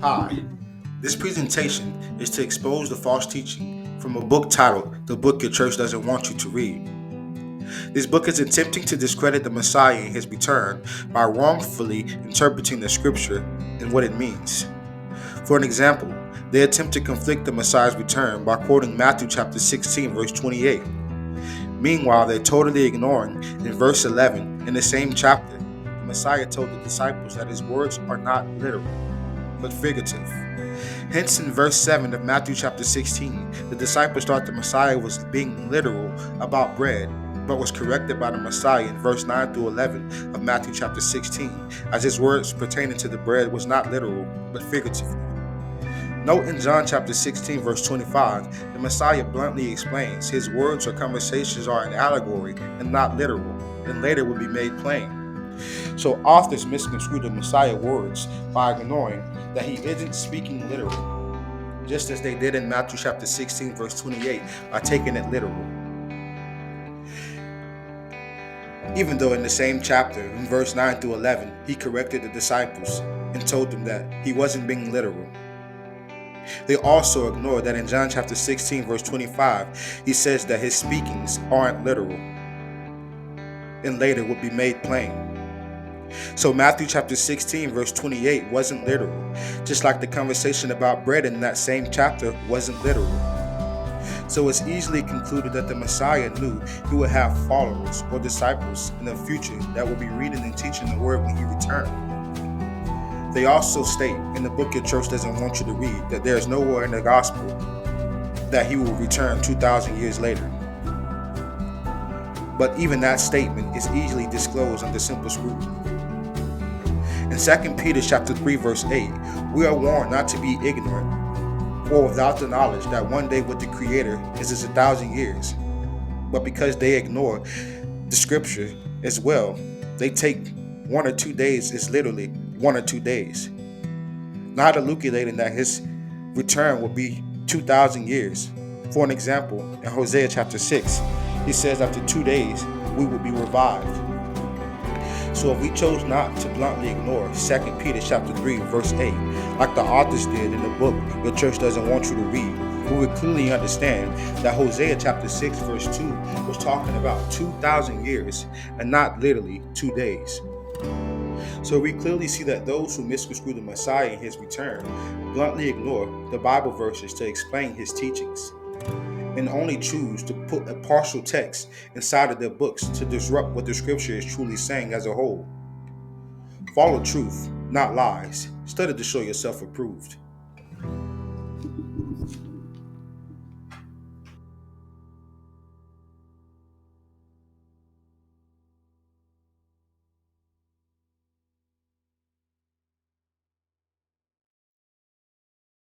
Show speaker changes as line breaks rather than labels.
Hi, this presentation is to expose the false teaching from a book titled The Book Your Church Doesn't Want You to Read. This book is attempting to discredit the Messiah and his return by wrongfully interpreting the scripture and what it means. For an example, they attempt to conflict the Messiah's return by quoting Matthew chapter 16, verse 28. Meanwhile, they're totally ignoring in verse 11 in the same chapter, the Messiah told the disciples that his words are not literal, but figurative. Hence, in verse 7 of Matthew chapter 16, the disciples thought the Messiah was being literal about bread, but was corrected by the Messiah in verse 9 through 11 of Matthew chapter 16, as his words pertaining to the bread was not literal, but figurative. Note in John chapter 16, verse 25, the Messiah bluntly explains his words or conversations are an allegory and not literal, and later will be made plain. So authors misconstrue the Messiah words by ignoring that he isn't speaking literally, just as they did in Matthew chapter 16, verse 28, by taking it literal. Even though in the same chapter, in verse 9 through 11, he corrected the disciples and told them that he wasn't being literal. They also ignore that in John chapter 16, verse 25, he says that his speakings aren't literal, and later would be made plain. So Matthew chapter 16, verse 28 wasn't literal, just like the conversation about bread in that same chapter wasn't literal. So it's easily concluded that the Messiah knew he would have followers or disciples in the future that would be reading and teaching the word when he returned. They also state in the book your church doesn't want you to read that there is nowhere in the gospel that he will return 2,000 years later. But even that statement is easily disclosed under simple scrutiny. In 2 Peter chapter 3, verse 8, we are warned not to be ignorant or without the knowledge that one day with the Creator is as 1,000 years. But because they ignore the scripture as well, they take 1 or 2 days as literally 1 or 2 days, not elucidating that his return will be 2,000 years. For an example, in Hosea chapter 6, he says after 2 days we will be revived. So if we chose not to bluntly ignore 2 Peter chapter 3, verse 8, like the authors did in the book your church doesn't want you to read, we would clearly understand that Hosea chapter 6, verse 2 was talking about 2,000 years and not literally 2 days. So we clearly see that those who misconstrue the Messiah and his return bluntly ignore the Bible verses to explain his teachings, and only choose to put a partial text inside of their books to disrupt what the scripture is truly saying as a whole. Follow truth, not lies. Study to show yourself approved.